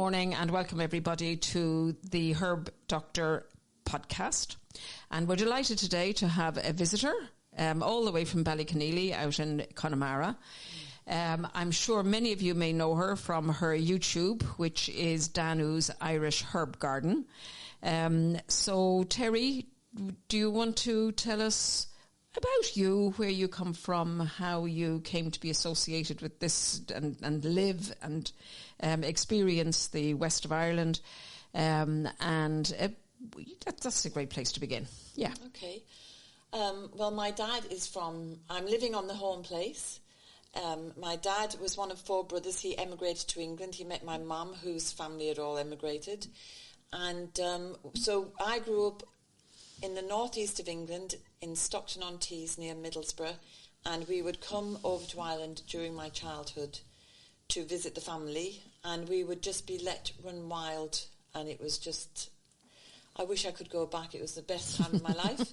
morning and welcome everybody to the Herb Doctor podcast. And we're delighted today to have a visitor all the way from Ballyconneely out in Connemara. I'm sure many of you may know her from her YouTube, which is Danu's Irish Herb Garden. So Terri, do you want to tell us about you, where you come from, how you came to be associated with this and live and experience the west of Ireland? That's a great place to begin. Yeah. Okay. Well, my dad I'm living on the home place. My dad was one of 4 brothers. He emigrated to England. He met my mum, whose family had all emigrated. And so I grew up in the northeast of England, in Stockton-on-Tees near Middlesbrough, and we would come over to Ireland during my childhood to visit the family, and we would just be let run wild, and it was just, I wish I could go back. It was the best time of my life.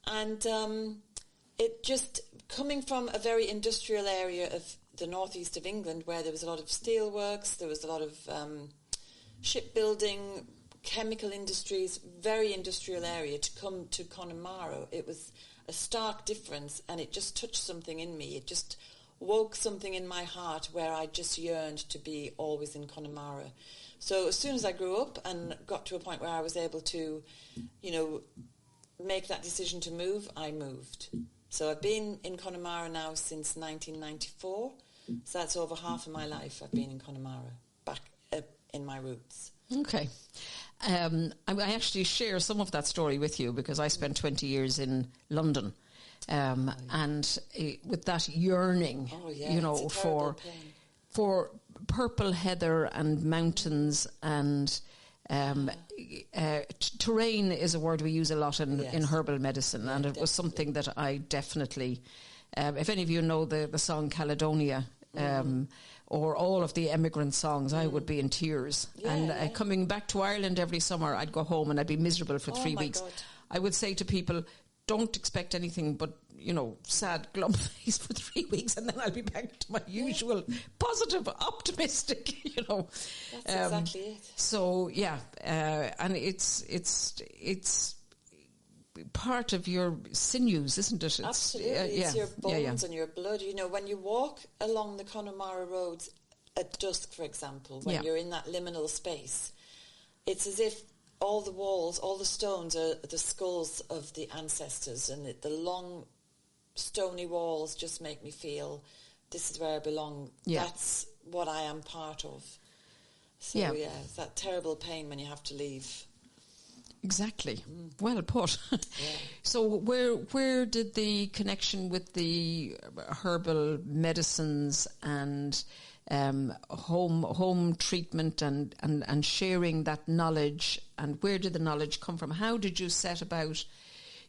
And it just, coming from a very industrial area of the northeast of England, where there was a lot of steelworks, there was a lot of shipbuilding, chemical industries, very industrial area, to come to Connemara, it was a stark difference, and it just touched something in me. It just woke something in my heart where I just yearned to be always in Connemara. So as soon as I grew up and got to a point where I was able to, make that decision to move, I moved. So I've been in Connemara now since 1994, so that's over half of my life I've been in Connemara, back in my roots. Okay. I actually share some of that story with you because I spent 20 years in London, and with that yearning, for purple heather and mountains and terrain is a word we use a lot in herbal medicine, and it was something that I definitely, if any of you know the song Caledonia, or all of the emigrant songs, I would be in tears. Coming back to Ireland every summer, I'd go home and I'd be miserable for 3 weeks. God. I would say to people, don't expect anything but, sad, glum face for 3 weeks, and then I'll be back to my usual positive, optimistic, That's exactly it. So, and it's part of your sinews, isn't it? Absolutely. It's your bones and your blood. When you walk along the Connemara roads at dusk, for example, when you're in that liminal space, it's as if all the walls, all the stones are the skulls of the ancestors, and the long stony walls just make me feel this is where I belong. Yeah. That's what I am part of. So, it's that terrible pain when you have to leave. Exactly. Well put. Yeah. So where did the connection with the herbal medicines and home treatment and sharing that knowledge, and where did the knowledge come from? How did you set about,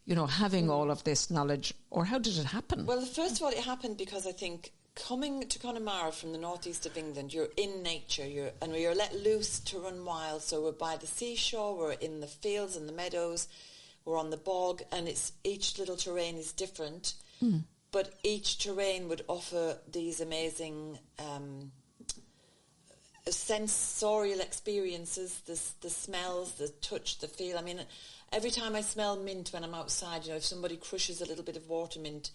having all of this knowledge, or how did it happen? Well, first of all, it happened because I think coming to Connemara from the northeast of England, you're in nature, you're let loose to run wild. So we're by the seashore, we're in the fields and the meadows, we're on the bog, and each little terrain is different. But each terrain would offer these amazing sensorial experiences, the smells, the touch, the feel. I mean, every time I smell mint when I'm outside, if somebody crushes a little bit of water mint,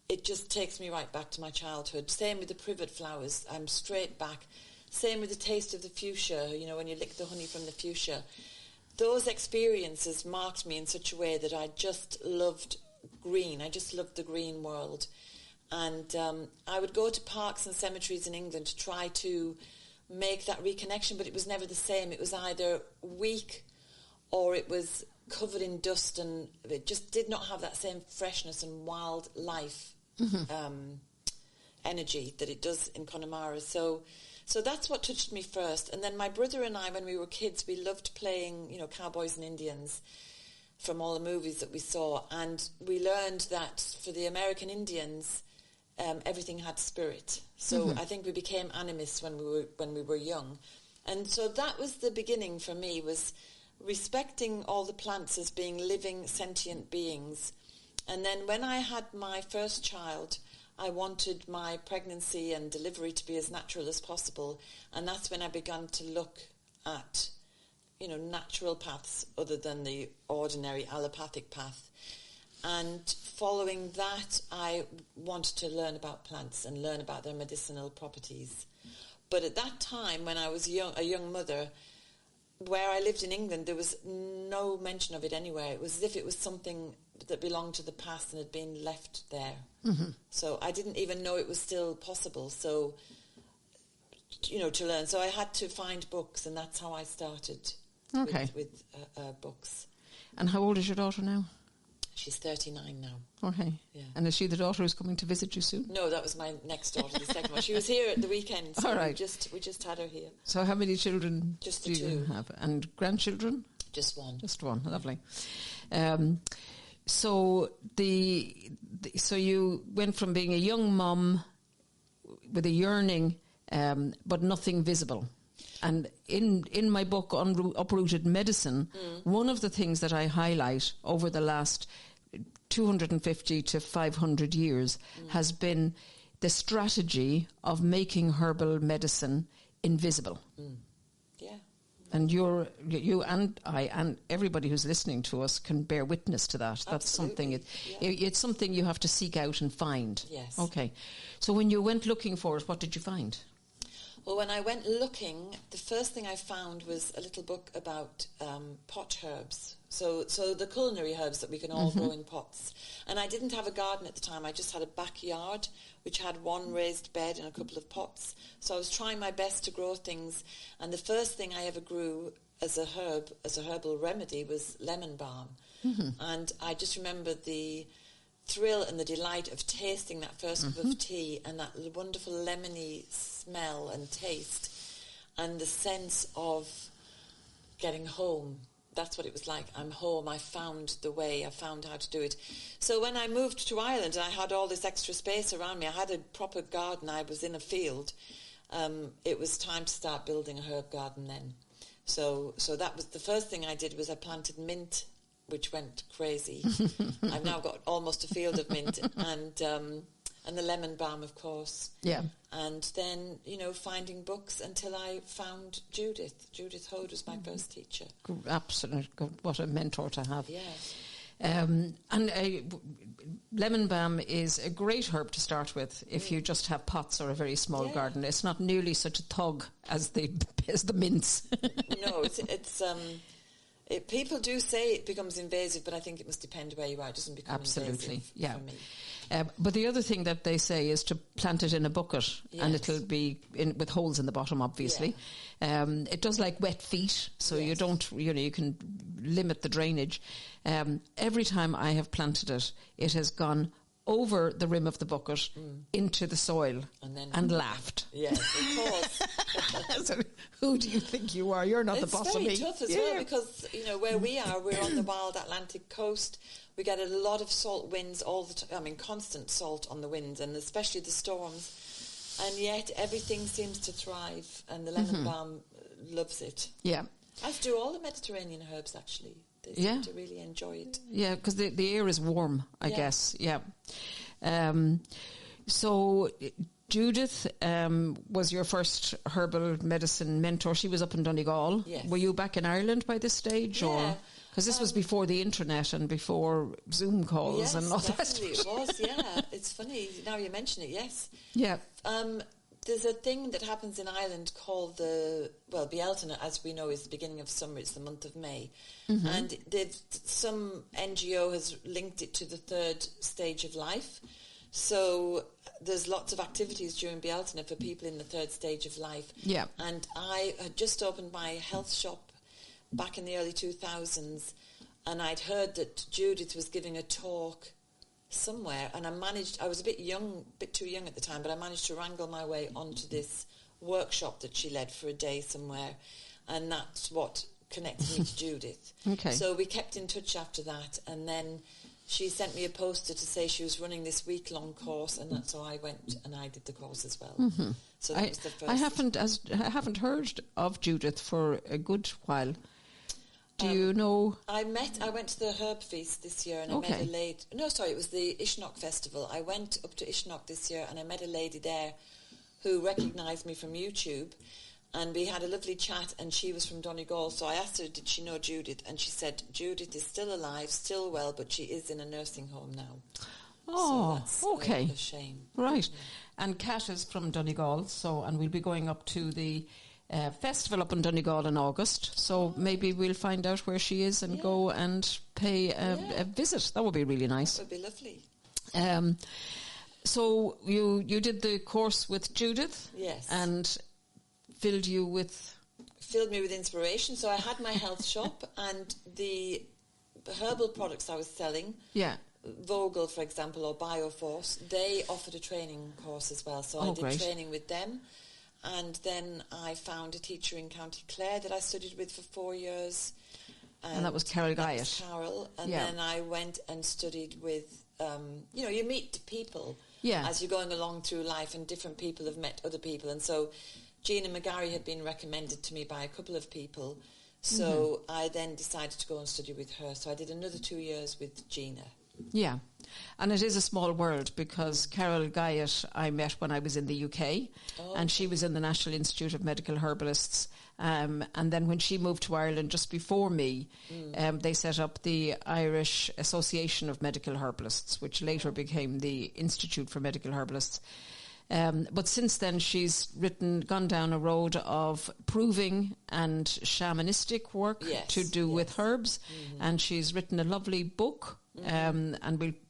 it just takes me right back to my childhood. Same with the privet flowers. I'm straight back. Same with the taste of the fuchsia, when you lick the honey from the fuchsia. Those experiences marked me in such a way that I just loved green. I just loved the green world. And I would go to parks and cemeteries in England to try to make that reconnection, but it was never the same. It was either weak or it was covered in dust, and it just did not have that same freshness and wild life energy that it does in Connemara. So that's what touched me first. And then my brother and I, when we were kids, we loved playing, cowboys and Indians from all the movies that we saw. And we learned that for the American Indians, everything had spirit. So I think we became animists when we were young. And so that was the beginning for me, was respecting all the plants as being living, sentient beings. And then when I had my first child, I wanted my pregnancy and delivery to be as natural as possible. And that's when I began to look at, natural paths other than the ordinary allopathic path. And following that, I wanted to learn about plants and learn about their medicinal properties. But at that time, when I was a young mother, where I lived in England, there was no mention of it anywhere. It was as if it was something that belonged to the past and had been left there. Mm-hmm. So I didn't even know it was still possible. So, to learn. So I had to find books, and that's how I started with books. And how old is your daughter now? She's 39 now. Okay. Yeah. And is she the daughter who's coming to visit you soon? No, that was my next daughter, the second one. She was here at the weekend, so all right. we just had her here. So how many children just do you have? And grandchildren? Just one. Just one. Lovely. So so you went from being a young mum with a yearning, but nothing visible. And in my book, Uprooted Medicine, one of the things that I highlight over the last 250 to 500 years has been the strategy of making herbal medicine invisible. Yeah. And you and I and everybody who's listening to us can bear witness to that. That's something. It's something you have to seek out and find. Yes. Okay. So when you went looking for it, what did you find? Well, when I went looking, the first thing I found was a little book about pot herbs. So the culinary herbs that we can all grow in pots. And I didn't have a garden at the time. I just had a backyard, which had one raised bed and a couple of pots. So I was trying my best to grow things. And the first thing I ever grew as a herbal remedy was lemon balm. Mm-hmm. And I just remember the thrill and the delight of tasting that first cup of tea and that wonderful lemony smell and taste and the sense of getting home. That's what it was like. I'm home. I found the way. I found how to do it. So when I moved to Ireland and I had all this extra space around me, I had a proper garden. I was in a field. It was time to start building a herb garden then. So that was the first thing I did was I planted mint, which went crazy. I've now got almost a field of mint and the lemon balm, of course. Yeah. And then, finding books until I found Judith. Judith Hode was my first teacher. Absolutely. What a mentor to have. Yeah. Lemon balm is a great herb to start with if you just have pots or a very small garden. It's not nearly such a thug as the mints. No, it's people do say it becomes invasive, but I think it must depend where you are. It doesn't become invasive for me. But the other thing that they say is to plant it in a bucket, and it'll be with holes in the bottom, obviously. Yeah. It does like wet feet, so you don't, you can limit the drainage. Every time I have planted it, it has gone over the rim of the bucket into the soil and laughed. Yes, of course. So who do you think you are? You're not the boss of me. It's very tough as well because, where we are, we're on the wild Atlantic coast. We get a lot of salt winds all the time. I mean, constant salt on the winds and especially the storms. And yet everything seems to thrive and the lemon balm loves it. Yeah. As do all the Mediterranean herbs, actually. They seem to really enjoy it. Yeah, because the air is warm, I guess. Yeah. So Judith was your first herbal medicine mentor. She was up in Donegal. Yes. Were you back in Ireland by this stage? Yeah. Because this was before the internet and before Zoom calls and all that. Yes, definitely it was, yeah. It's funny, now you mention it, yes. Yeah. There's a thing that happens in Ireland called Bealtaine, as we know, is the beginning of summer. It's the month of May. Mm-hmm. And some NGO has linked it to the third stage of life. So there's lots of activities during Bealtaine for people in the third stage of life. Yeah. And I had just opened my health shop back in the early 2000s, and I'd heard that Judith was giving a talk somewhere, and I was a bit too young at the time, but I managed to wrangle my way onto this workshop that she led for a day somewhere, and that's what connected me to Judith. Okay. So we kept in touch after that, and then she sent me a poster to say she was running this week-long course, and that's so I went and I did the course as well. Mm-hmm. So that was the first. I haven't heard of Judith for a good while. Do you know? I went to the Herb Feast this year and I met a lady. No, sorry, it was the Ishnock Festival. I went up to Ishnock this year and I met a lady there who recognised me from YouTube. And we had a lovely chat, and she was from Donegal, so I asked her, did she know Judith? And she said, Judith is still alive, still well, but she is in a nursing home now. Oh, so that's okay. A shame. Right. Yeah. And Kat is from Donegal, and we'll be going up to the festival up in Donegal in August, so maybe we'll find out where she is and go and pay a visit. That would be really nice. That would be lovely. So you did the course with Judith? Yes. And filled me with inspiration. So I had my health shop, and the herbal products I was selling, Vogel, for example, or Bioforce, they offered a training course as well. So I did training with them. And then I found a teacher in County Clare that I studied with for 4 years. And that was Carol Guyett. Then I went and studied with, you meet people as you're going along through life, and different people have met other people. And so Gina McGarry had been recommended to me by a couple of people. So I then decided to go and study with her. So I did another 2 years with Gina. Yeah. And it is a small world, because Carol Guyett I met when I was in the UK, and she was in the National Institute of Medical Herbalists. And then when she moved to Ireland just before me, they set up the Irish Association of Medical Herbalists, which later became the Institute for Medical Herbalists. But since then, she's gone down a road of proving and shamanistic work to do with herbs, and she's written a lovely book. And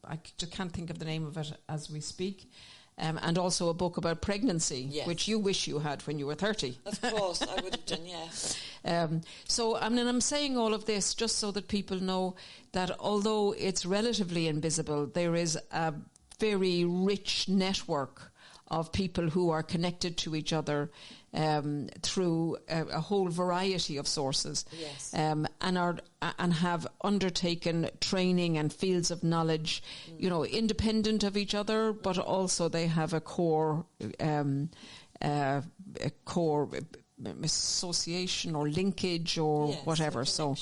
I just can't think of the name of it as we speak. And also a book about pregnancy, which you wish you had when you were 30. Of course, I would have done, So, I'm saying all of this just so that people know that although it's relatively invisible, there is a very rich network of people who are connected to each other through a whole variety of sources, and have undertaken training and fields of knowledge, independent of each other, but also they have a core association or linkage or whatever. So,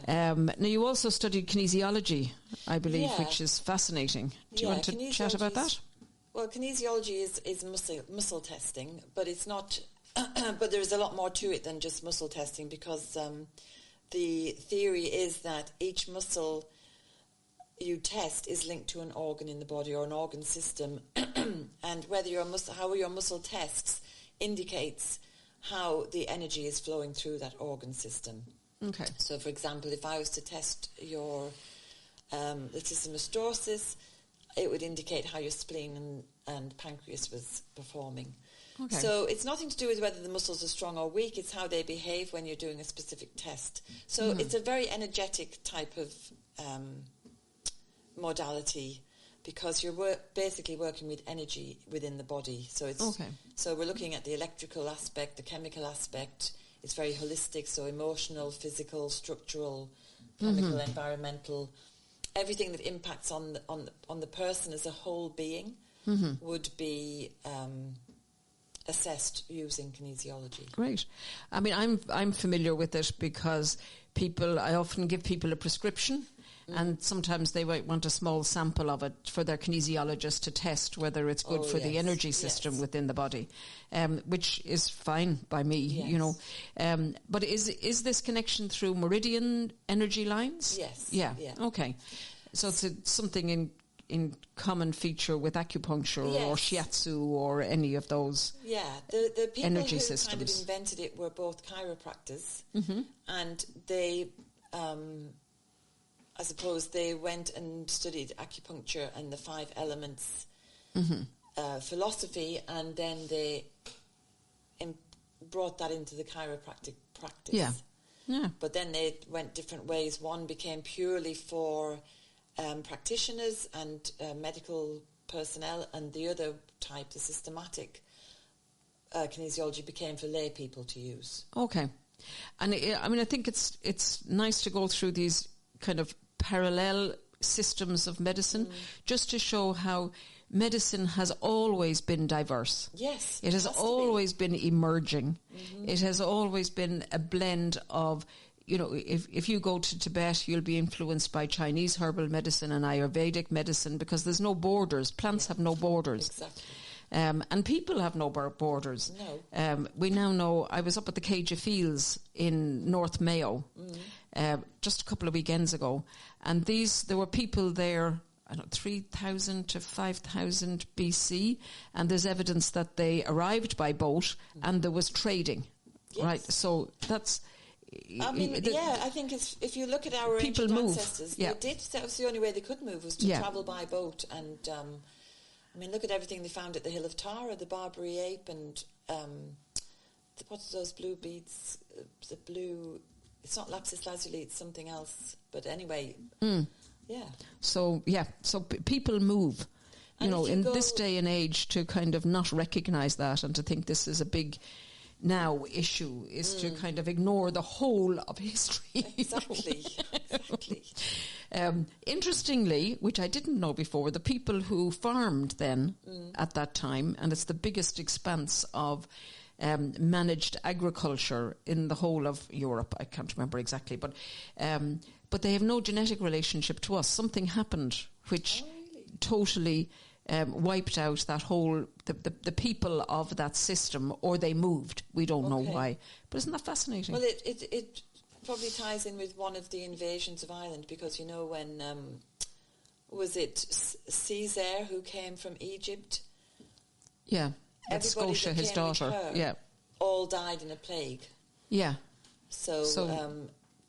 now you also studied kinesiology, I believe, which is fascinating. Do you want to chat about that? Well, kinesiology is muscle testing, but it's not. But there's a lot more to it than just muscle testing, because the theory is that each muscle you test is linked to an organ in the body or an organ system, and how your muscle tests indicates how the energy is flowing through that organ system. Okay. So, for example, if I was to test your latissimus dorsis, it would indicate how your spleen and pancreas was performing. Okay. So it's nothing to do with whether the muscles are strong or weak, it's how they behave when you're doing a specific test. So it's a very energetic type of modality, because you're basically working with energy within the body. So So we're looking at the electrical aspect, the chemical aspect. It's very holistic, so emotional, physical, structural, chemical, environmental. Everything that impacts on the person as a whole being would be assessed using kinesiology. Great. I mean, I'm familiar with it because I often give people a prescription, and sometimes they might want a small sample of it for their kinesiologist to test whether it's good for the energy system within the body, which is fine by me, But is this connection through meridian energy lines? Yes. Yeah. Okay. So it's something in common feature with acupuncture or shiatsu or any of those the people energy who systems. Kind of invented it were both chiropractors, and they, I suppose, they went and studied acupuncture and the 5 elements philosophy, and then they brought that into the chiropractic practice. Yeah. But then they went different ways. One became purely for practitioners and medical personnel, and the other type, the systematic kinesiology, became for lay people to use. Okay. And I think it's nice to go through these kind of parallel systems of medicine just to show how medicine has always been diverse. Yes. It has always been emerging. It has always been a blend of, if you go to Tibet, you'll be influenced by Chinese herbal medicine and Ayurvedic medicine, because there's no borders. Plants have no borders. Exactly. And people have no borders. No. We now know, I was up at the Cage of Fields in North Mayo just a couple of weekends ago, and there were people there, I don't know, 3,000 to 5,000 BC, and there's evidence that they arrived by boat and there was trading. Yes. Right, so that's... I mean, I think if you look at our ancient ancestors, they did. That was the only way they could move, was to travel by boat. And I mean, look at everything they found at the Hill of Tara, the Barbary ape, and what's those blue beads? The blue. It's not lapis lazuli; it's something else. But anyway, yeah. So people move. You know, in this day and age, to kind of not recognise that and to think this is a big now issue is to kind of ignore the whole of history. Exactly. Interestingly, which I didn't know before, the people who farmed then at that time, and it's the biggest expanse of managed agriculture in the whole of Europe. I can't remember exactly, but they have no genetic relationship to us. Something happened which totally wiped out that whole the people of that system, or they moved. We don't know why, but isn't that fascinating? Well, it probably ties in with one of the invasions of Ireland, because you know when was it Caesar who came from Egypt? Yeah, that's Scotia, his daughter. All died in a plague. Yeah, so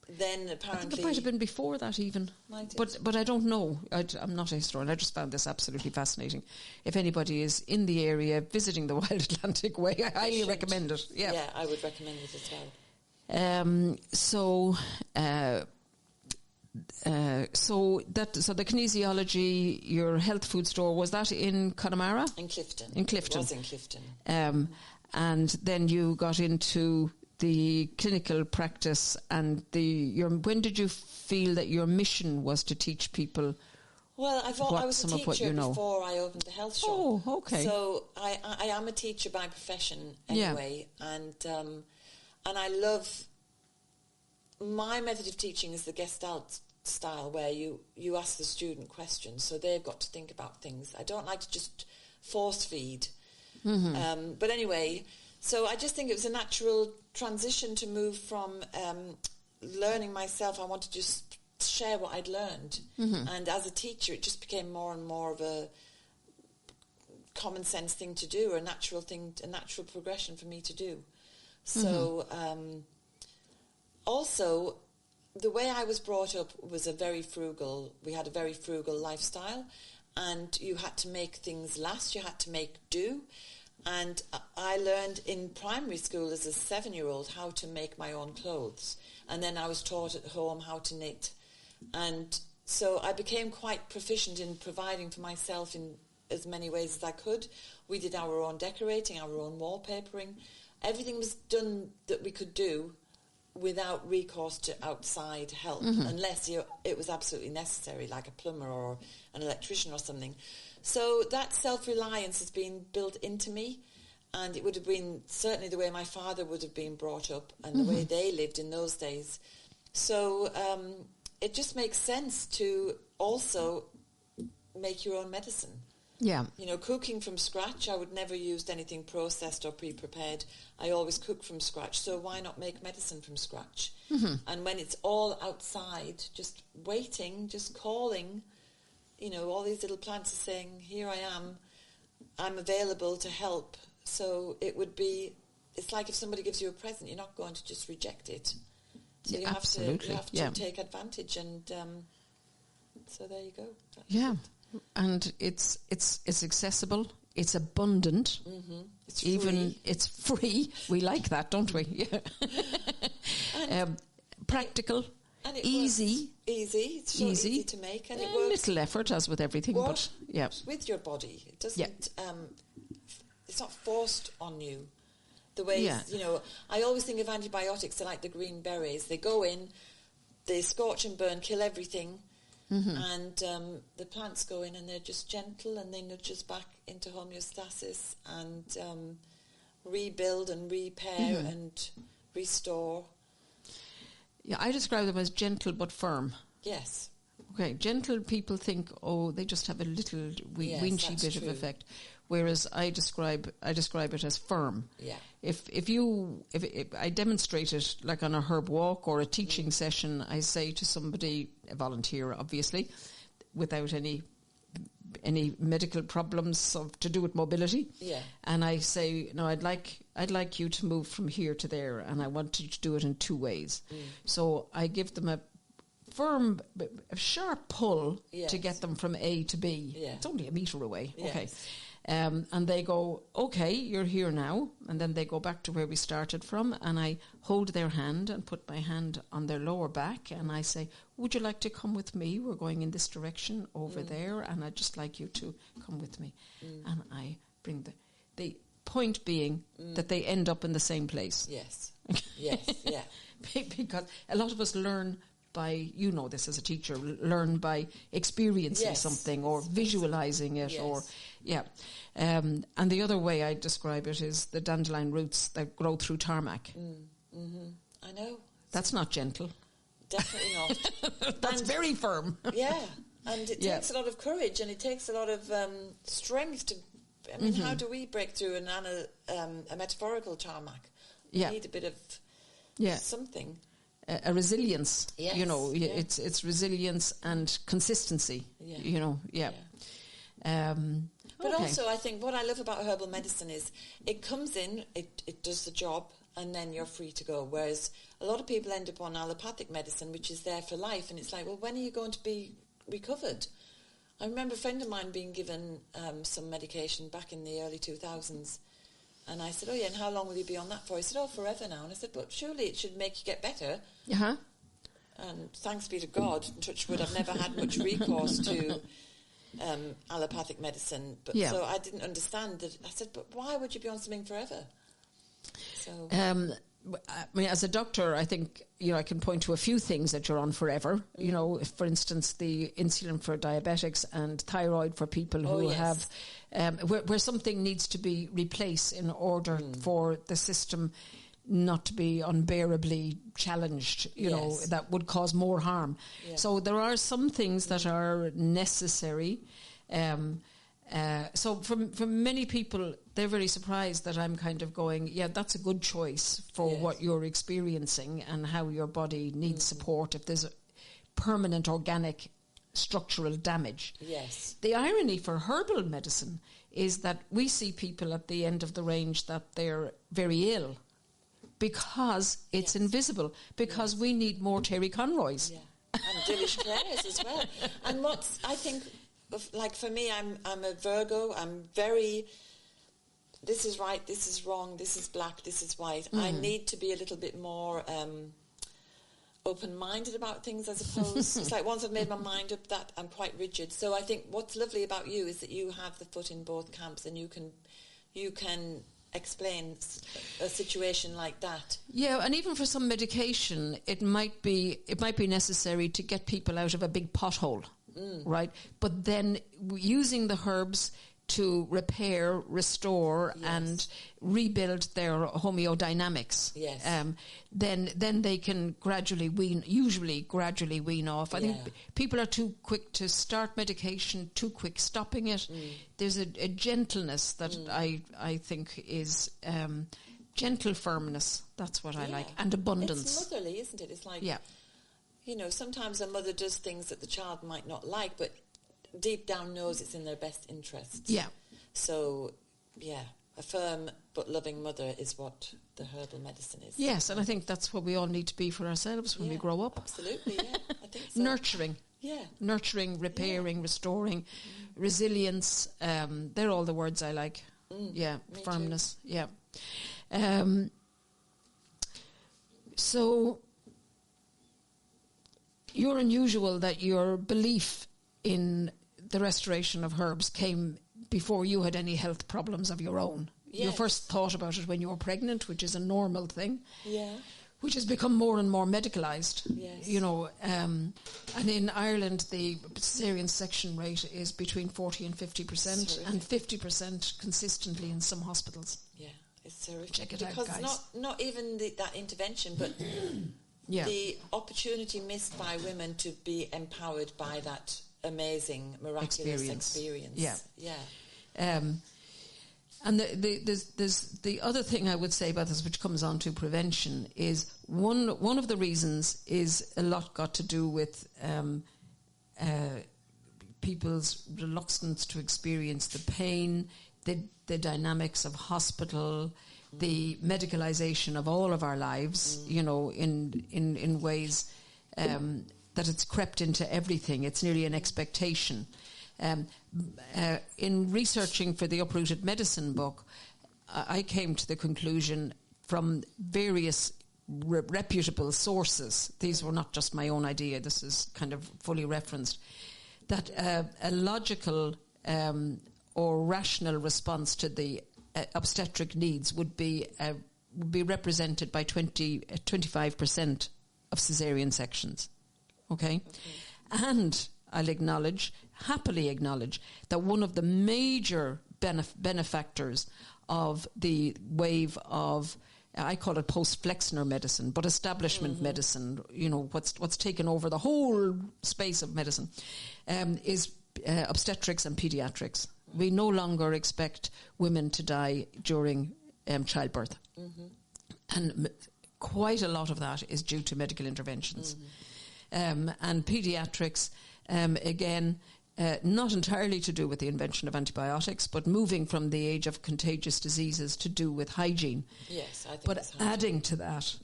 then apparently... I think it might have been before that even. But I don't know. I'm not a historian. I just found this absolutely fascinating. If anybody is in the area visiting the Wild Atlantic Way, I highly recommend it. Yeah, I would recommend it as well. So the kinesiology, your health food store, was that in Connemara? In Clifton. It was in Clifton. And then you got into the clinical practice, and when did you feel that your mission was to teach people? Well, I was a teacher before I opened the health shop. Oh, okay. So I am a teacher by profession anyway, and I love my method of teaching is the Gestalt style, where you ask the student questions, so they've got to think about things. I don't like to just force feed, but anyway. So I just think it was a natural transition to move from learning myself. I wanted to just share what I'd learned. And as a teacher, it just became more and more of a common sense thing to do, or a natural progression for me to do. So also, the way I was brought up was we had a very frugal lifestyle, and you had to make things last, you had to make do. And I learned in primary school as a 7-year-old how to make my own clothes. And then I was taught at home how to knit. And so I became quite proficient in providing for myself in as many ways as I could. We did our own decorating, our own wallpapering. Everything was done that we could do without recourse to outside help, unless it was absolutely necessary, like a plumber or an electrician or something. So that self-reliance has been built into me, and it would have been certainly the way my father would have been brought up and the way they lived in those days. So it just makes sense to also make your own medicine. Yeah. You know, cooking from scratch, I would never use anything processed or pre-prepared. I always cook from scratch, so why not make medicine from scratch? And when it's all outside, just waiting, just calling... You know, all these little plants are saying, here I am, I'm available to help. So it's like if somebody gives you a present, you're not going to just reject it. So you have to take advantage, and so there you go. That's it. And it's accessible, it's abundant, it's free. It's free. We like that, don't we? Yeah. Practical. And easy. It's so easy to make, and it works. Little effort, as with everything, but with your body. It doesn't. It's not forced on you. The way you know, I always think of antibiotics. They're like the green berets. They go in, they scorch and burn, kill everything, and the plants go in and they're just gentle, and they nudge us back into homeostasis and rebuild and repair and restore. Yeah, I describe them as gentle but firm. Yes. Okay, gentle people think, they just have a little winchy bit of effect. whereas I describe it as firm. Yeah. If I demonstrate it like on a herb walk or a teaching session, I say to somebody, a volunteer obviously, without any medical problems to do with mobility. Yeah. And I say, no, I'd like you to move from here to there, and I want you to do it in 2 ways. So I give them a firm, a sharp pull to get them from A to B. Yeah. It's only a metre away. Yes. Okay. And they go, okay, you're here now. And then they go back to where we started from, and I hold their hand and put my hand on their lower back, and I say, would you like to come with me? We're going in this direction over there, and I'd just like you to come with me. And I bring the point being that they end up in the same place. Yes. Yes, yeah. Because a lot of us learn by, you know this as a teacher, learn by experiencing something or visualising it. And the other way I describe it is the dandelion roots that grow through tarmac. I know. That's not gentle. Definitely not. That's very firm. Yeah, and it takes a lot of courage, and it takes a lot of strength to... I mean, how do we break through a metaphorical tarmac? We need a bit of something. A resilience, yes, it's resilience and consistency, But also, I think what I love about herbal medicine is it comes in, it does the job, and then you're free to go. Whereas a lot of people end up on allopathic medicine, which is there for life, and it's like, well, when are you going to be recovered? I remember a friend of mine being given some medication back in the early 2000s, and I said, oh yeah, and how long will you be on that for? He said, oh, forever now. And I said, but surely it should make you get better. And thanks be to God, touch wood, I've never had much recourse to allopathic medicine. But so I didn't understand that. I said, but why would you be on something forever? So I mean, as a doctor, I think, I can point to a few things that you're on forever. For instance, the insulin for diabetics and thyroid for people who have, where something needs to be replaced in order for the system not to be unbearably challenged, that would cause more harm. Yeah. So there are some things that are necessary. So for many people, they're very surprised that I'm kind of going, that's a good choice for what you're experiencing and how your body needs support if there's a permanent organic structural damage. Yes. The irony for herbal medicine is that we see people at the end of the range that they're very ill because it's invisible, because we need more Terri Conroys. Yeah. And Dilis Clares as well. And what's, I think... Like for me, I'm a Virgo. I'm very, this is right, this is wrong, this is black, this is white. I need to be a little bit more open-minded about things, I suppose. It's like once I've made my mind up, that I'm quite rigid. So I think what's lovely about you is that you have the foot in both camps, and you can explain a situation like that. Yeah, and even for some medication, it might be necessary to get people out of a big pothole. Right, but then using the herbs to repair, restore, and rebuild their homeodynamics. Yes. Then they can gradually wean off. I think people are too quick to start medication, too quick stopping it. There's a gentleness that I think is gentle firmness. That's what I like, and abundance. It's motherly, isn't it? It's like sometimes a mother does things that the child might not like, but deep down knows it's in their best interests. Yeah. So, a firm but loving mother is what the herbal medicine is. Yes, and I think that's what we all need to be for ourselves when we grow up. Absolutely, I think so. Nurturing. Yeah. Nurturing, repairing, restoring, resilience. They're all the words I like. Firmness. Too. Yeah. So... You're unusual that your belief in the restoration of herbs came before you had any health problems of your own. Yes. You first thought about it when you were pregnant, which is a normal thing. Yeah. Which has become more and more medicalised. Yes. And in Ireland, the caesarean section rate is between 40 and 50%, and 50% consistently in some hospitals. Yeah, it's terrific. Check it out, guys. Because not even that intervention, but... the opportunity missed by women to be empowered by that amazing, miraculous experience. And there's the other thing I would say about this, which comes on to prevention, is one of the reasons is a lot got to do with people's reluctance to experience the pain, the dynamics of hospital, the medicalization of all of our lives, you know, in ways that it's crept into everything. It's nearly an expectation. In researching for the Uprooted Medicine book, I came to the conclusion from various reputable sources, these were not just my own idea, this is kind of fully referenced, that a logical or rational response to the obstetric needs would be represented by 25% of caesarean sections. Okay? And I'll happily acknowledge, that one of the major benefactors of the wave of, I call it post-Flexner medicine, but establishment medicine, you know, what's taken over the whole space of medicine, is obstetrics and pediatrics. We no longer expect women to die during childbirth. And quite a lot of that is due to medical interventions. And pediatrics, again, not entirely to do with the invention of antibiotics, but moving from the age of contagious diseases to do with hygiene. Yes, I think. But adding to that,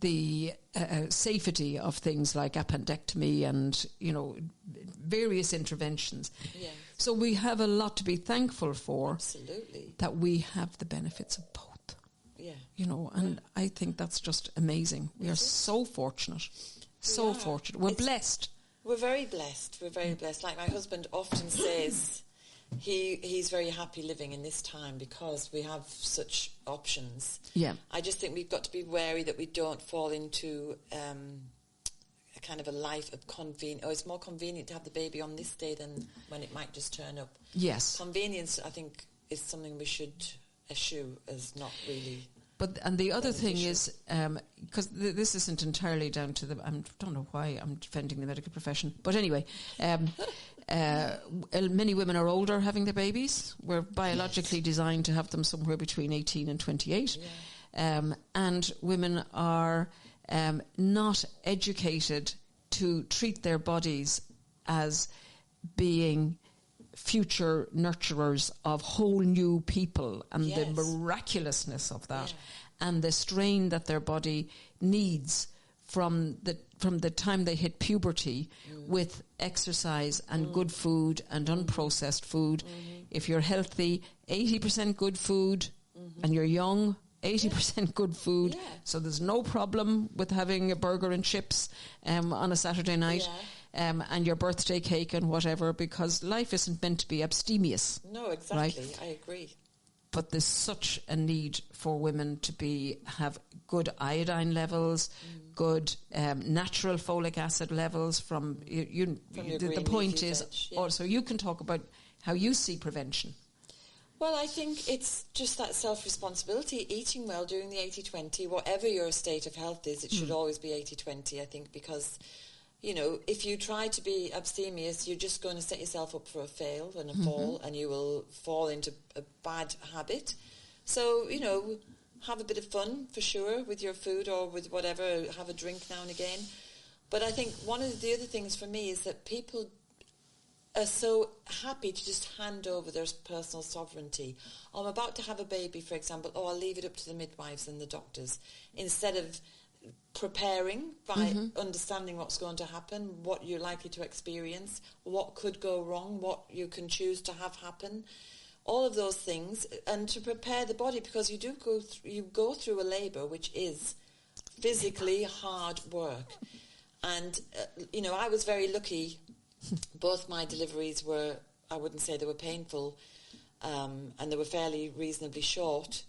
the safety of things like appendectomy and, you know, various interventions. Yeah. So we have a lot to be thankful for. Absolutely. That we have the benefits of both. Yeah. You know, and I think that's just amazing. We are so fortunate. So fortunate. We're blessed. We're very blessed. We're very blessed. Like my husband often says, he's very happy living in this time because we have such options. Yeah. I just think we've got to be wary that we don't fall into a kind of a life of convenience. Oh, it's more convenient to have the baby on this day than when it might just turn up. Yes. Convenience, I think, is something we should eschew as not really... And the other thing is, because this isn't entirely down to I don't know why I'm defending the medical profession, but anyway, many women are older having their babies. We're biologically designed to have them somewhere between 18 and 28. Yeah. And women are not educated to treat their bodies as being future nurturers of whole new people, and the miraculousness of that, and the strain that their body needs from the time they hit puberty with exercise and good food and unprocessed food. If you're healthy, 80% good food, and you're young, 80% good food. Yeah. So there's no problem with having a burger and chips on a Saturday night. Yeah. And your birthday cake and whatever, because life isn't meant to be abstemious. No, exactly. Right? I agree. But there's such a need for women to have good iodine levels, good natural folic acid levels from the point is, also you can talk about how you see prevention. Well, I think it's just that self-responsibility, eating well, doing the 80-20, whatever your state of health is, it should always be 80-20, I think, because... You know, if you try to be abstemious, you're just going to set yourself up for a fail and a fall, and you will fall into a bad habit. So, you know, have a bit of fun, for sure, with your food or with whatever, have a drink now and again. But I think one of the other things for me is that people are so happy to just hand over their personal sovereignty. Oh, I'm about to have a baby, for example. Oh, I'll leave it up to the midwives and the doctors. Instead of... preparing by understanding what's going to happen, what you're likely to experience, what could go wrong, what you can choose to have happen, all of those things, and to prepare the body, because you go through a labour which is physically hard work. And you know, I was very lucky. Both my deliveries were, I wouldn't say they were painful, and they were fairly reasonably short,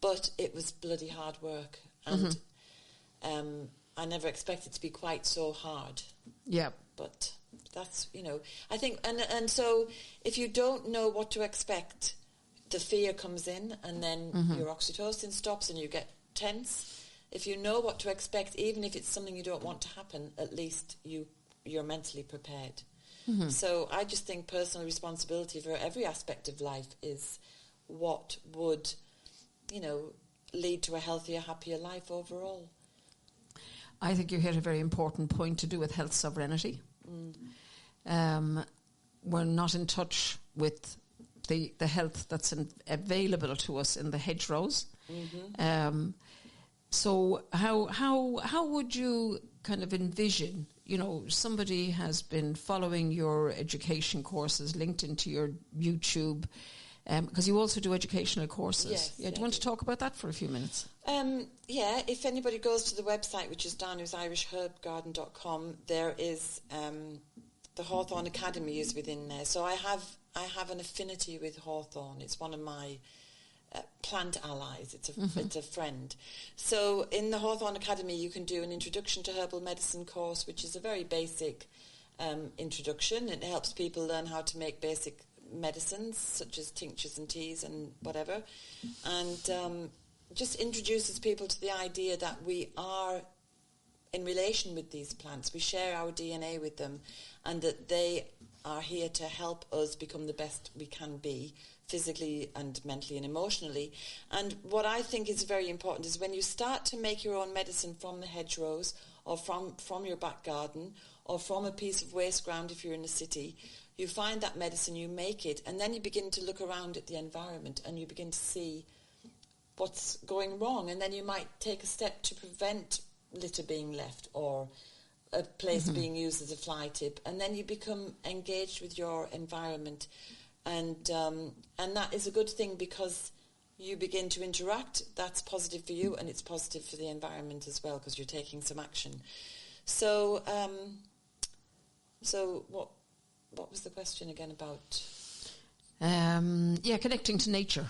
but it was bloody hard work. And I never expected it to be quite so hard. Yeah. But that's, you know, I think, and so if you don't know what to expect, the fear comes in, and then your oxytocin stops and you get tense. If you know what to expect, even if it's something you don't want to happen, at least you're mentally prepared. So I just think personal responsibility for every aspect of life is what would, lead to a healthier, happier life overall. I think you hit a very important point to do with health sovereignty. We're not in touch with the health that's available to us in the hedgerows. So how would you kind of envision, somebody has been following your education courses linked into your YouTube, because you also do educational courses. Yes, do you want to talk about that for a few minutes? If anybody goes to the website, which is danusirishherbgarden.com, there is the Hawthorn Academy is within there. So I have an affinity with hawthorn. It's one of my plant allies. It's a friend. So in the Hawthorn Academy, you can do an introduction to herbal medicine course, which is a very basic introduction. It helps people learn how to make basic medicines, such as tinctures and teas and whatever, and just introduces people to the idea that we are in relation with these plants. We share our DNA with them, and that they are here to help us become the best we can be, physically and mentally and emotionally. And what I think is very important is when you start to make your own medicine from the hedgerows, or from your back garden, or from a piece of waste ground if you're in a city, you find that medicine, you make it, and then you begin to look around at the environment and you begin to see what's going wrong, and then you might take a step to prevent litter being left or a place being used as a fly tip, and then you become engaged with your environment, and that is a good thing because you begin to interact. That's positive for you, and it's positive for the environment as well because you're taking some action. So what was the question again about? Connecting to nature.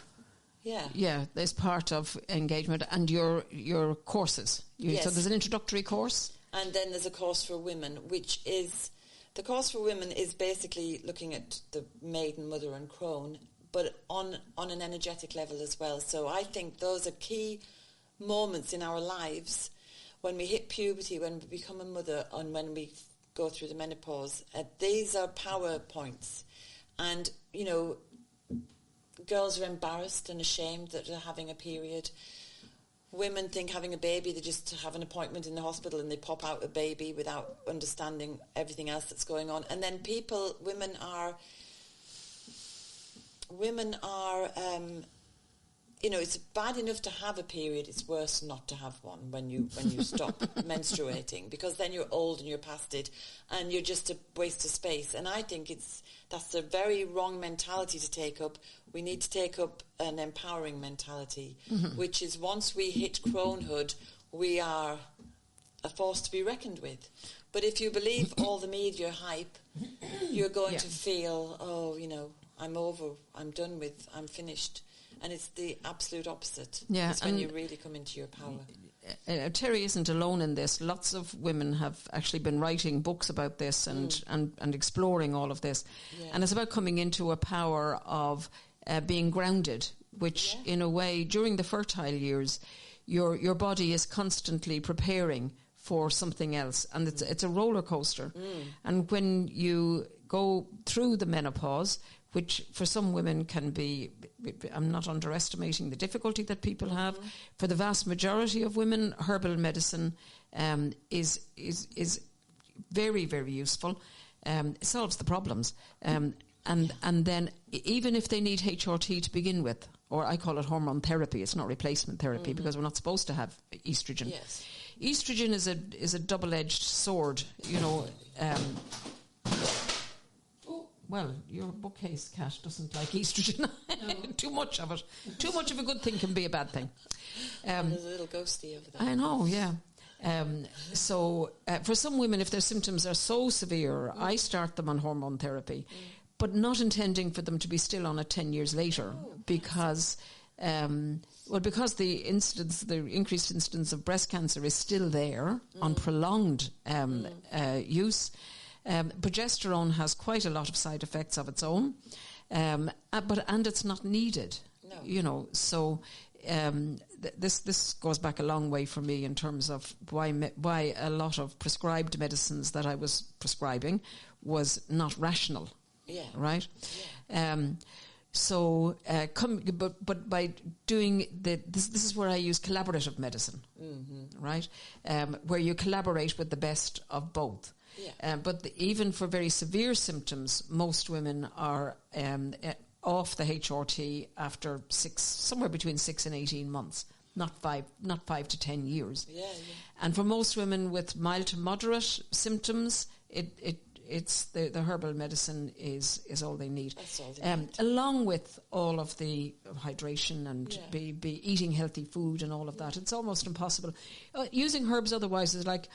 Yeah, there's part of engagement and your courses. Yes. So there's an introductory course, and then there's a course for women, which is the course for women is basically looking at the maiden, mother, and crone, but on an energetic level as well. So I think those are key moments in our lives when we hit puberty, when we become a mother, and when we go through the menopause. These are power points, and girls are embarrassed and ashamed that they're having a period. Women think having a baby, they just have an appointment in the hospital and they pop out a baby without understanding everything else that's going on. And then women are it's bad enough to have a period. It's worse not to have one when you stop menstruating, because then you're old and you're past it and you're just a waste of space. And I think that's a very wrong mentality to take up. We need to take up an empowering mentality, which is once we hit cronehood, we are a force to be reckoned with. But if you believe all the media hype, you're going to feel, I'm over, I'm done with, I'm finished. And it's the absolute opposite. Yeah, it's when you really come into your power. Terri isn't alone in this. Lots of women have actually been writing books about this and exploring all of this. Yeah. And it's about coming into a power of being grounded, which in a way, during the fertile years, your body is constantly preparing for something else. And it's a roller coaster. And when you go through the menopause, which for some women can be, I'm not underestimating the difficulty that people have. For the vast majority of women, herbal medicine is very, very useful. It solves the problems. And then even if they need HRT to begin with, or I call it hormone therapy, it's not replacement therapy because we're not supposed to have estrogen. Yes. Estrogen is a double-edged sword, well, your bookcase cat doesn't like estrogen. No. Too much of it. Too much of a good thing can be a bad thing. There's a little ghosty over there. I know, yeah. So for some women, if their symptoms are so severe, I start them on hormone therapy, but not intending for them to be still on it 10 years later because the increased incidence of breast cancer is still there on prolonged use. Progesterone has quite a lot of side effects of its own, but it's not needed. No. So this goes back a long way for me in terms of why a lot of prescribed medicines that I was prescribing was not rational. Yeah. Right. Yeah. So, but by doing this is where I use collaborative medicine, right? Where you collaborate with the best of both. Yeah. But even for very severe symptoms, most women are off the HRT after somewhere between 6 and 18 months, not 5 to 10 years. Yeah. And for most women with mild to moderate symptoms, it's the herbal medicine is all they need. That's all they need. Along with all of the hydration and be eating healthy food and all of that. It's almost impossible. Using herbs otherwise is like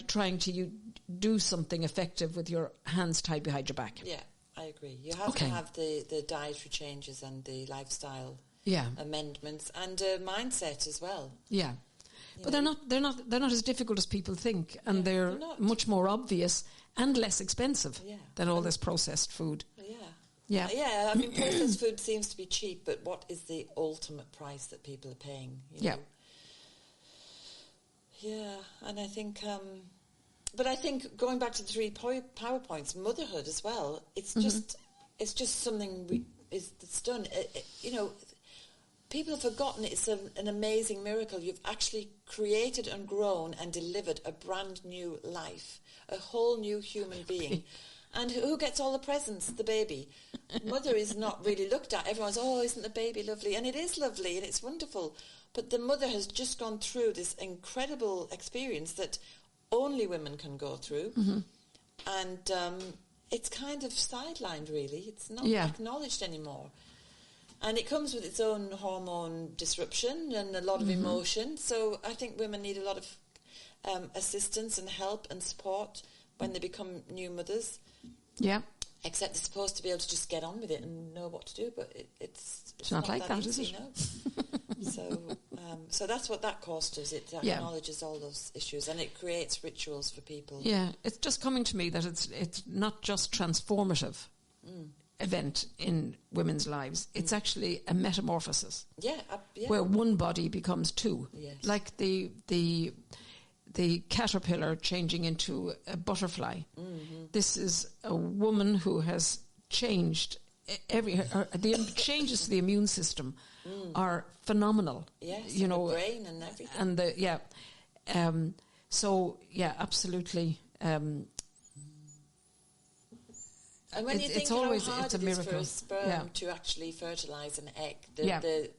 trying to do something effective with your hands tied behind your back. Yeah, I agree. You have to have the dietary changes and the lifestyle amendments and mindset as well. Yeah. But they're not as difficult as people think, and they're much more obvious and less expensive than all this processed food. Yeah. I mean, processed food seems to be cheap, but what is the ultimate price that people are paying? You know? Yeah, and I think, but I think going back to the 3 PowerPoints, motherhood as well. It's just something that's done. People have forgotten it's an amazing miracle. You've actually created and grown and delivered a brand new life, a whole new human being. And who gets all the presents? The baby. Mother is not really looked at. Everyone's, isn't the baby lovely? And it is lovely and it's wonderful. But the mother has just gone through this incredible experience that only women can go through. And it's kind of sidelined, really. It's not acknowledged anymore. And it comes with its own hormone disruption and a lot of emotion. So I think women need a lot of assistance and help and support when they become new mothers. Yeah. Except they're supposed to be able to just get on with it and know what to do, but it's not like that, is it? So that's what that course does. It acknowledges all those issues and it creates rituals for people. Yeah, it's just coming to me that it's not just transformative event in women's lives. It's actually a metamorphosis. Where one body becomes two. Yes. Like the caterpillar changing into a butterfly. This is a woman who has changed. The changes to the immune system are phenomenal. Yes, the brain and everything. And absolutely. And when you think how hard it is for a sperm to actually fertilise an egg, the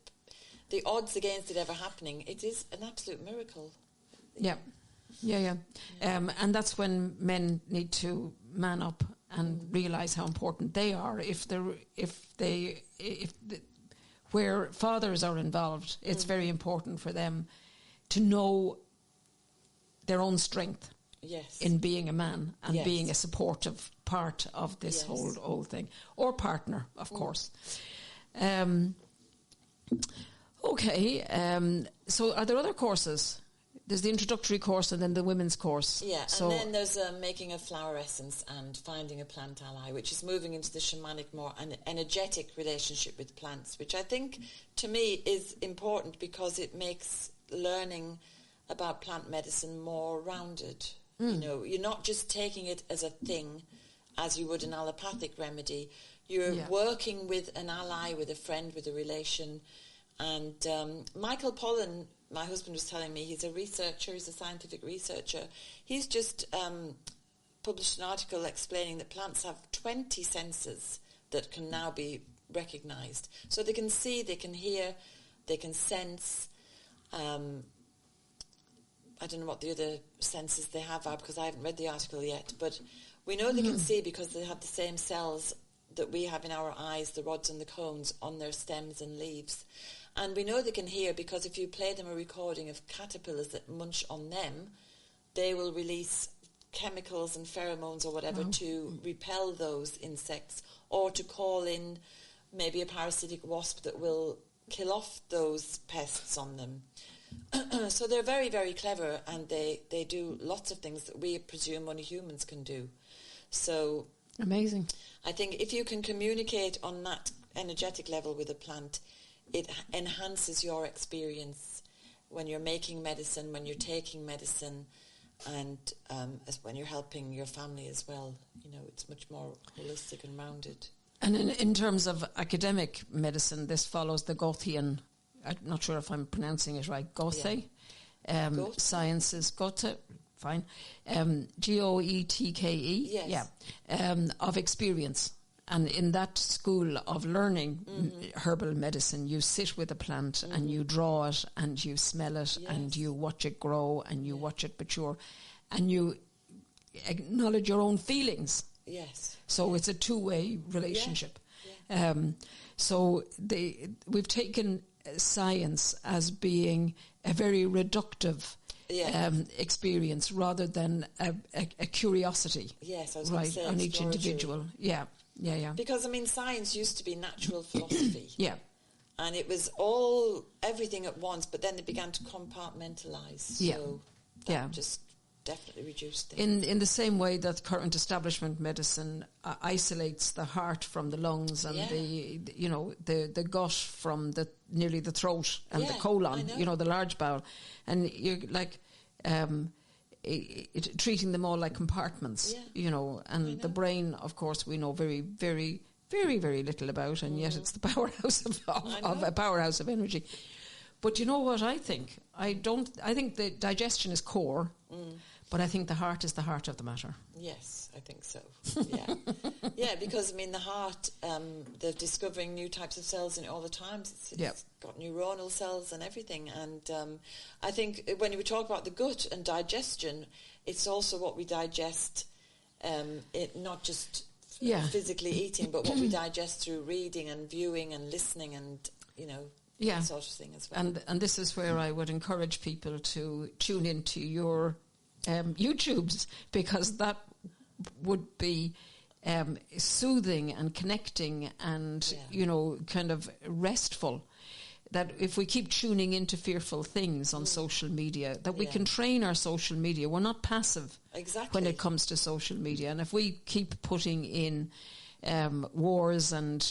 odds against it ever happening, it is an absolute miracle. Yeah. And that's when men need to man up and realise how important they are. Where fathers are involved, it's very important for them to know their own strength. Yes. In being a man and being a supportive part of this whole thing, or partner, of course. So are there other courses? There's the introductory course and then the women's course. Yeah, and then there's making a flower essence and finding a plant ally, which is moving into the shamanic, more energetic relationship with plants, which I think, to me, is important because it makes learning about plant medicine more rounded. You're not just taking it as a thing, as you would an allopathic remedy. You're working with an ally, with a friend, with a relation. And Michael Pollan, my husband was telling me, he's a researcher, he's a scientific researcher. He's just published an article explaining that plants have 20 senses that can now be recognised. So they can see, they can hear, they can sense. I don't know what the other senses they have are because I haven't read the article yet, but we know they can see because they have the same cells that we have in our eyes, the rods and the cones, on their stems and leaves. And we know they can hear because if you play them a recording of caterpillars that munch on them, they will release chemicals and pheromones or whatever to repel those insects or to call in maybe a parasitic wasp that will kill off those pests on them. So they're very, very clever, and they do lots of things that we presume only humans can do. So amazing. I think if you can communicate on that energetic level with a plant, it enhances your experience when you're making medicine, when you're taking medicine, and when you're helping your family as well. It's much more holistic and rounded. And in terms of academic medicine, this follows the Gothian, I'm not sure if I'm pronouncing it right, Gothe, sciences, Gothe, fine, Goetke, yes. of experience. And in that school of learning herbal medicine, you sit with a plant and you draw it and you smell it and you watch it grow and you watch it mature and you acknowledge your own feelings. Yes. So it's a two-way relationship. Yeah. So we've taken science as being a very reductive experience rather than a curiosity. Yes, I was going to say on each individual. Yeah. Because, I mean, science used to be natural philosophy. Yeah. And it was everything at once, but then they began to compartmentalize. So that just definitely reduced things. In the same way that current establishment medicine isolates the heart from the lungs and the gut from nearly the throat and the colon, the large bowel, and you're like treating them all like compartments, and the brain, of course, we know very, very, very, very little about, and yet it's the powerhouse of a powerhouse of energy. But you know what I think? I think the digestion is core, but I think the heart is the heart of the matter. Yes, I think so. Yeah. Yeah, because, I mean, the heart, they're discovering new types of cells in it all the time. It's got neuronal cells and everything. And I think when we talk about the gut and digestion, it's also what we digest, not just physically eating, but what we digest through reading and viewing and listening and, that sort of thing as well. And this is where I would encourage people to tune into your YouTubes, because that would be soothing and connecting and kind of restful. That if we keep tuning into fearful things on social media, that we can train our social media. We're not passive when it comes to social media, and if we keep putting in wars and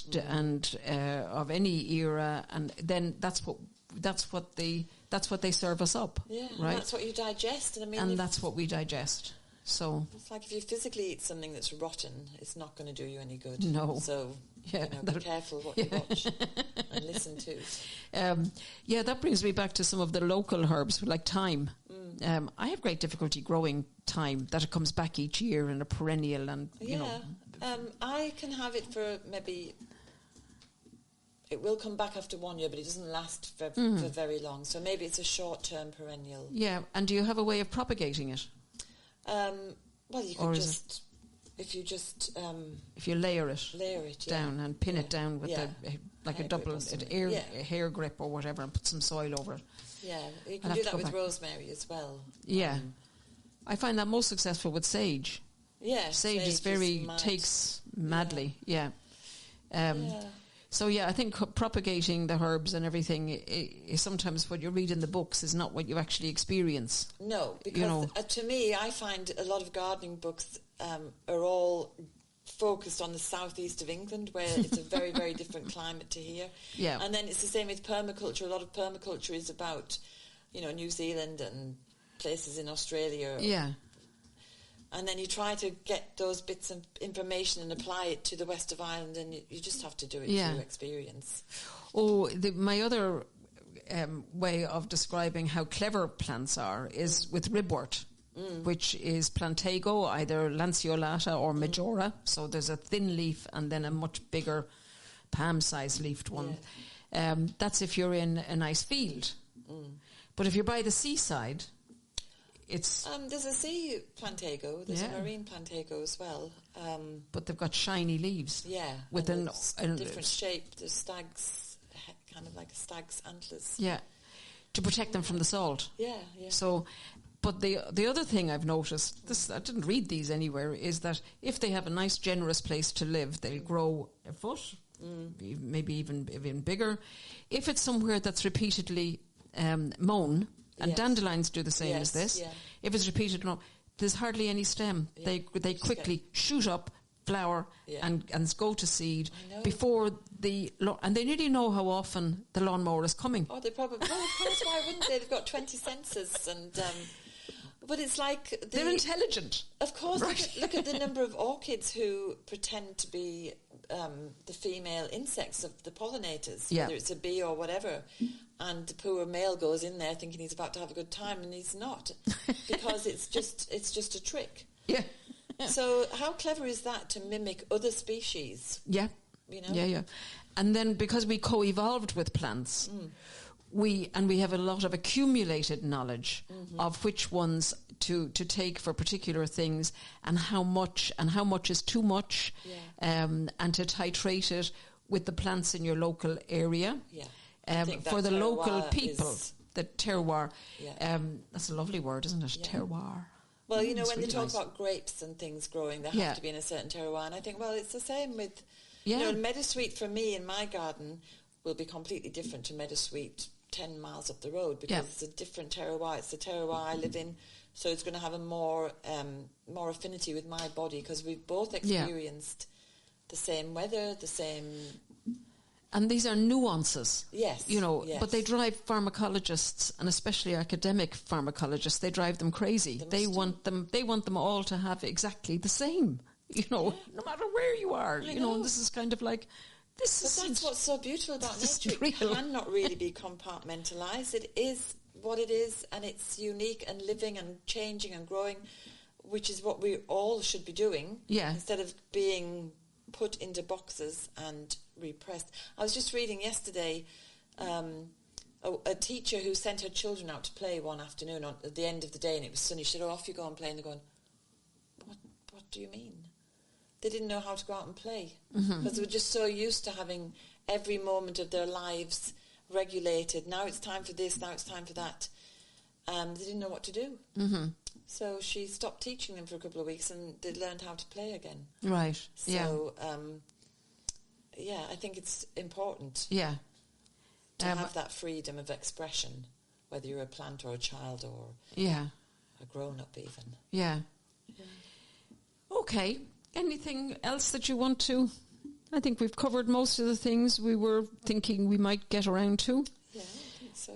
of any era, and then that's what they serve us up. Yeah, right. That's what you digest, and that's what we digest. So it's like if you physically eat something that's rotten, it's not going to do you any good. No. So be careful what you watch and listen to. That brings me back to some of the local herbs, like thyme. I have great difficulty growing thyme. That it comes back each year in a perennial, and I can have it for maybe. It will come back after 1 year, but it doesn't last for very long. So maybe it's a short-term perennial. Yeah, and do you have a way of propagating it? Well, you could just... If you layer it down and pin it down with a double hair grip or whatever, and put some soil over it. Yeah, you can do that with rosemary as well. Yeah. I find that most successful with sage. Yeah, sage is takes madly. Yeah. So, I think propagating the herbs and everything is sometimes what you read in the books is not what you actually experience. No, because to me, I find a lot of gardening books are all focused on the southeast of England, where it's a very, very different climate to here. Yeah. And then it's the same with permaculture. A lot of permaculture is about, New Zealand and places in Australia. Yeah. And then you try to get those bits of information and apply it to the west of Ireland, and you just have to do it through experience. Oh, my other way of describing how clever plants are is with ribwort, which is plantago, either lanceolata or majora. So there's a thin leaf and then a much bigger palm-sized leafed one. Yeah. That's if you're in a nice field. But if you're by the seaside... there's a sea plantago. There's a marine plantago as well. But they've got shiny leaves. Yeah. With a different shape. There's stag's, kind of like a stag's antlers. Yeah. To protect them from the salt. Yeah. So, but the other thing I've noticed, I didn't read these anywhere, is that if they have a nice, generous place to live, they'll grow a foot, maybe even bigger. If it's somewhere that's repeatedly mown, and dandelions do the same as this. Yeah. If it's repeated, there's hardly any stem. Yeah. They quickly shoot up, flower, and go to seed before and they nearly know how often the lawnmower is coming. Oh, they probably. Well, of course, why wouldn't they? They've got 20 sensors, and But it's like... They're intelligent. Of course. Right. Look at the number of orchids who pretend to be the female insects of the pollinators, whether it's a bee or whatever. And the poor male goes in there thinking he's about to have a good time, and he's not. Because it's just a trick. Yeah. So how clever is that to mimic other species? Yeah. You know? Yeah. And then because we co-evolved with plants... We have a lot of accumulated knowledge of which ones to take for particular things, and how much is too much, and to titrate it with the plants in your local area. Yeah. For the local people, the terroir. Yeah. That's a lovely word, isn't it? Yeah. Terroir. Well, you know, when they talk about grapes and things growing, they have to be in a certain terroir. And I think, well, it's the same with, you know, meadowsweet for me in my garden will be completely different to meadowsweet 10 miles up the road, because it's a different terroir. It's the terroir I live in, so it's going to have a more affinity with my body, because we've both experienced the same weather, the same... And these are nuances. Yes. You know, but they drive pharmacologists, and especially academic pharmacologists, they drive them crazy. They want them all to have exactly the same, you know, no matter where you are. You know, and this is kind of like... But that's what's so beautiful about nature. It cannot really be compartmentalised. It is what it is, and it's unique and living and changing and growing, which is what we all should be doing, instead of being put into boxes and repressed. I was just reading yesterday a teacher who sent her children out to play one afternoon at the end of the day, and it was sunny. She said, off you go and play. And they're going, what do you mean? They didn't know how to go out and play, because they were just so used to having every moment of their lives regulated. Now it's time for this, now it's time for that. They didn't know what to do. So she stopped teaching them for a couple of weeks, and they learned how to play again. Right, So, I think it's important to have that freedom of expression, whether you're a plant or a child or a grown-up even. Yeah. Okay. Anything else that you want to... I think we've covered most of the things we were thinking we might get around to. Yeah, I think so.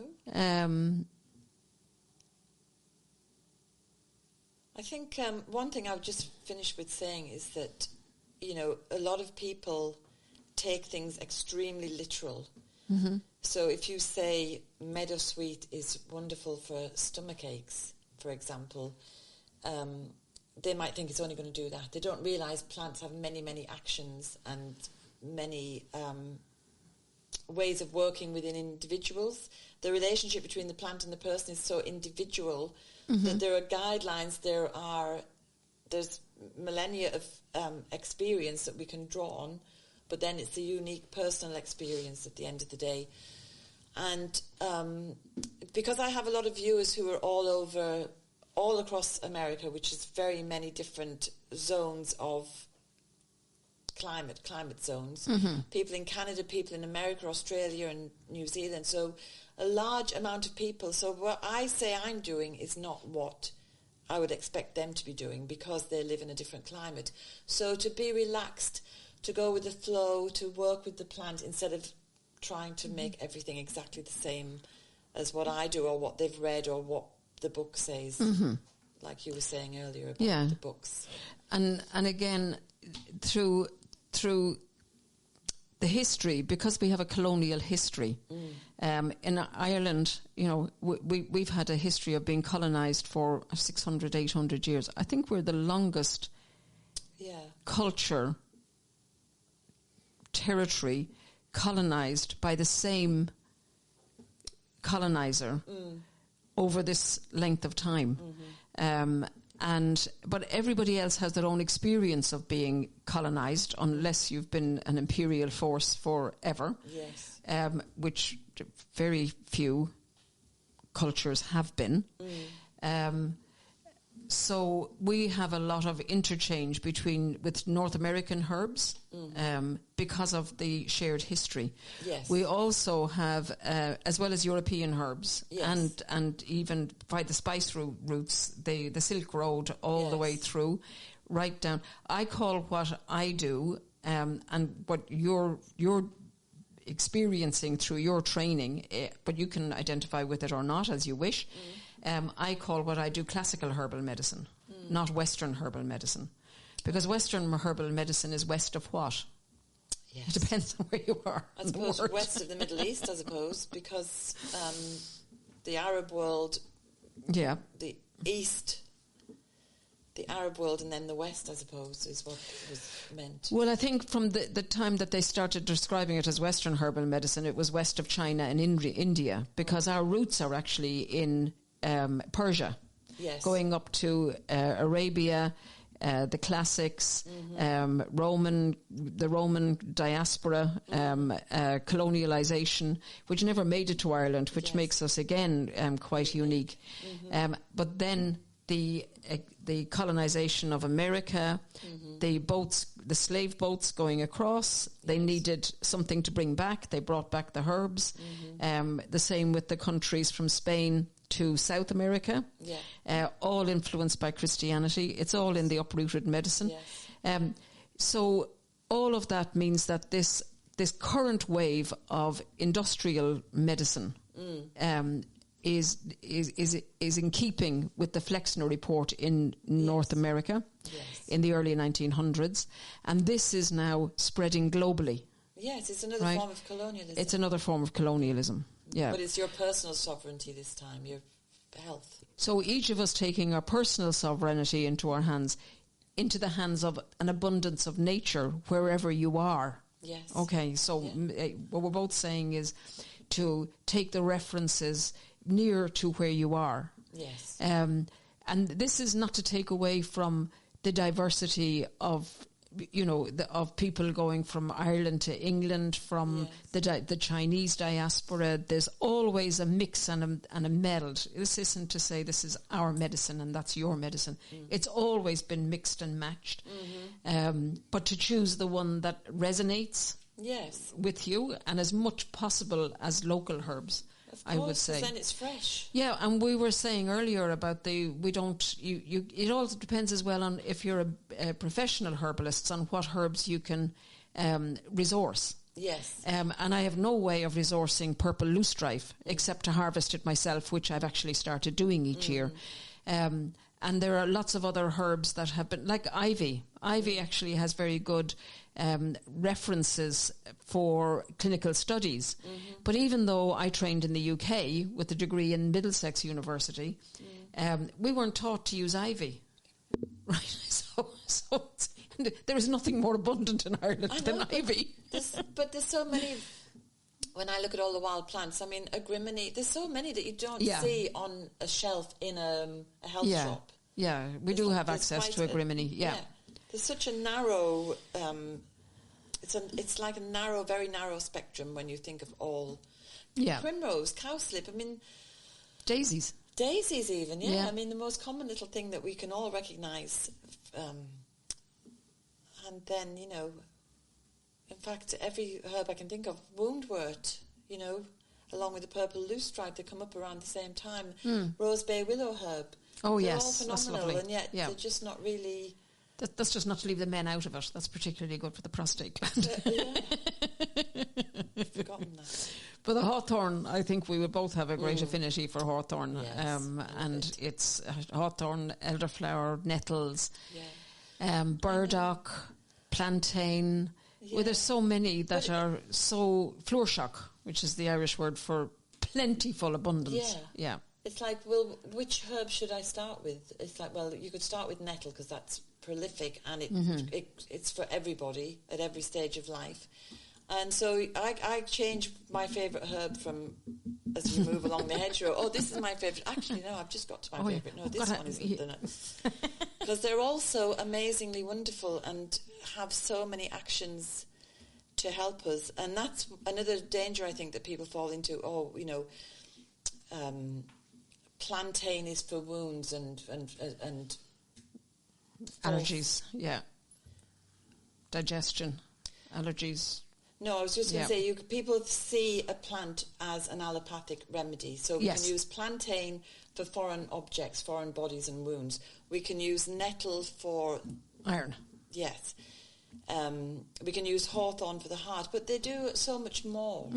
I think one thing I've just finished with saying is that, you know, a lot of people take things extremely literal. So if you say meadowsweet is wonderful for stomach aches, for example... they might think it's only going to do that. They don't realise plants have many, many actions and many ways of working within individuals. The relationship between the plant and the person is so individual that there are guidelines, there's millennia of experience that we can draw on, but then it's a unique personal experience at the end of the day. And because I have a lot of viewers who are all across America, which is very many different zones of climate zones. People in Canada, people in America, Australia and New Zealand. So a large amount of people. So what I say I'm doing is not what I would expect them to be doing, because they live in a different climate. So to be relaxed, to go with the flow, to work with the plant instead of trying to make everything exactly the same as what I do or what they've read or what the book says, like you were saying earlier about the books. And again, through the history, because we have a colonial history, in Ireland, you know, we've had a history of being colonised for 600, 800 years. I think we're the longest culture, territory, colonised by the same coloniser over this length of time. But everybody else has their own experience of being colonised, unless you've been an imperial force forever, which very few cultures have been. So we have a lot of interchange with North American herbs because of the shared history. Yes. We also have, as well as European herbs, and even by the spice routes, the Silk Road all the way through, right down. I call what I do and what you're experiencing through your training, but you can identify with it or not as you wish. I call what I do classical herbal medicine, not Western herbal medicine. Because Western herbal medicine is west of what? Yes. It depends on where you are. I suppose west of the Middle East, I suppose, because the Arab world, the East, the Arab world, and then the West, I suppose, is what was meant. Well, I think from the time that they started describing it as Western herbal medicine, it was west of China and India, because our roots are actually in Persia, going up to Arabia, the classics, the Roman diaspora, colonialisation, which never made it to Ireland, which makes us again quite unique. But then the colonisation of America, the boats, the slave boats going across, they needed something to bring back. They brought back the herbs. The same with the countries from Spain to South America, all influenced by Christianity. It's all in the uprooted medicine. So all of that means that this current wave of industrial medicine is in keeping with the Flexner report in North America in the early 1900s, and this is now spreading globally. Yes, it's another form of colonialism. It's another form of colonialism. Yeah. But it's your personal sovereignty this time, your health. So each of us taking our personal sovereignty into our hands, into the hands of an abundance of nature wherever you are. Yes. Okay, so what we're both saying is to take the references near to where you are. Yes. And this is not to take away from the diversity of, of people going from Ireland to England, from the Chinese diaspora. There's always a mix and a meld. This isn't to say this is our medicine and that's your medicine. It's always been mixed and matched. But to choose the one that resonates with you, and as much possible as local herbs. Of course, I would say. Then it's fresh. Yeah, and we were saying earlier about it all depends as well on if you're a professional herbalist, on what herbs you can resource. Yes. And I have no way of resourcing purple loosestrife except to harvest it myself, which I've actually started doing each year. And there are lots of other herbs that have been, like ivy. Ivy actually has very good references for clinical studies. But even though I trained in the UK with a degree in Middlesex University, we weren't taught to use ivy. Right? So there is nothing more abundant in Ireland than ivy. But there's so many. When I look at all the wild plants, I mean, agrimony, there's so many that you don't see on a shelf in a health shop. Yeah, we do have access to agrimony. Yeah. There's such a narrow, it's like a narrow, very narrow spectrum when you think of all. Primrose, cowslip, I mean. Daisies even, I mean, the most common little thing that we can all recognise. And then, in fact, every herb I can think of, woundwort, along with the purple loosestrife, they come up around the same time. Rose bay willow herb. Oh, they're yes, all phenomenal, that's lovely. And yet they're just not really. That's just not to leave the men out of it. That's particularly good for the prostate gland. I've forgotten that. But the hawthorn, I think we would both have a great affinity for hawthorn. Yes, and it's hawthorn, elderflower, nettles, burdock, plantain. Well, there's so many that are so florshock, which is the Irish word for plentiful abundance. Yeah. It's like, well, which herb should I start with? It's like, well, you could start with nettle because that's prolific and it's for everybody at every stage of life. And so I change my favourite herb from as we move along the hedgerow. Oh, this is my favourite. Actually, no, I've just got to my favourite. No, this one isn't the nut. Because they're all so amazingly wonderful and have so many actions to help us. And that's another danger I think that people fall into. Plantain is for wounds and allergies, digestion, allergies. No, I was just going to say, people see a plant as an allopathic remedy. So we can use plantain for foreign objects, foreign bodies and wounds. We can use nettle for iron. Yes. We can use hawthorn for the heart, but they do so much more.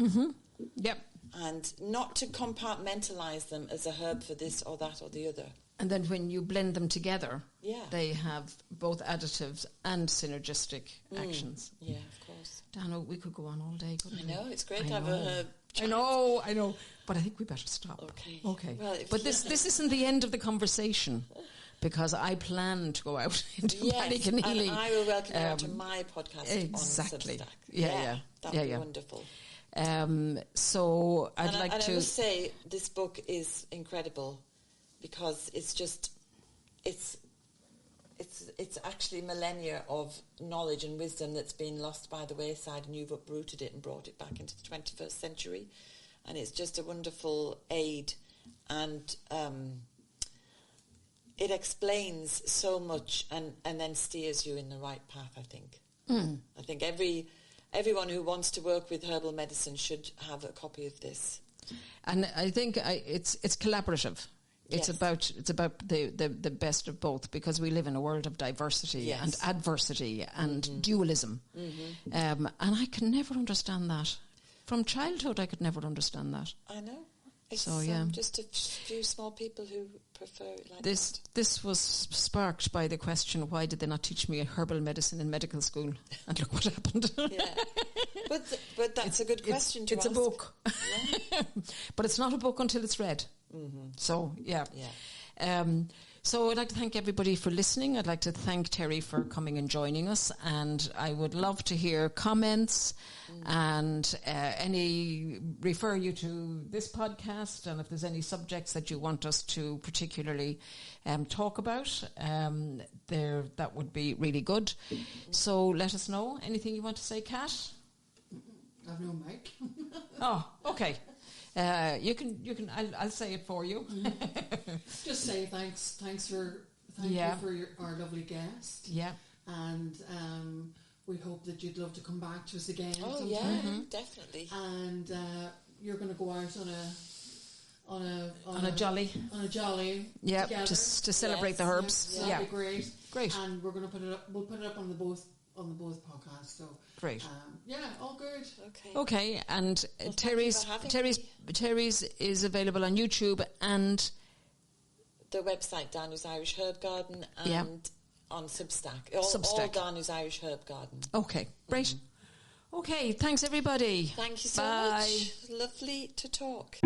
Yep. and not to compartmentalise them as a herb for this or that or the other. And then when you blend them together, Yeah. they have both additives and synergistic actions. Yeah, of course. Danu, we could go on all day, couldn't we? I know, it's great to have a herb chat. I know. But I think we better stop. Okay. Well, but this isn't the end of the conversation, because I plan to go out into Ballyconneely. And I will welcome you onto my podcast exactly. on Substack. Yeah. That would be wonderful. So I'd like to... I must say, this book is incredible, because it's actually millennia of knowledge and wisdom that's been lost by the wayside, and you've uprooted it and brought it back into the 21st century. And it's just a wonderful aid, and it explains so much and then steers you in the right path, I think. I think everyone who wants to work with herbal medicine should have a copy of this. And I think it's collaborative. It's about the best of both, because we live in a world of diversity and adversity and dualism. And I can never understand that. From childhood, I could never understand that. I know. It's just a few small people who prefer it like that. This was sparked by the question, why did they not teach me herbal medicine in medical school? And look what happened. Yeah. But that's a good question to ask. It's a book. Yeah. But it's not a book until it's read. So, so I'd like to thank everybody for listening. I'd like to thank Terri for coming and joining us, and I would love to hear comments and refer you to this podcast, and if there's any subjects that you want us to particularly talk about, that would be really good. So let us know. Anything you want to say, Kat? I have no mic. Oh, okay. You can. I'll say it for you. Just say thanks for our lovely guest. Yeah. And we hope that you'd love to come back to us again. Oh sometime. yeah, definitely. And you're going to go out on a jolly. Yeah, together. to celebrate the herbs. So that'd be great. Great. And we're going to put it up. We'll put it up on the both podcasts. So great. All good. Okay. And well, Terry's is available on YouTube and the website Danu's Irish Herb Garden, and on Substack. All Danu's Irish Herb Garden. Okay, great. Okay, thanks everybody. Thank you so Bye. much. Lovely to talk.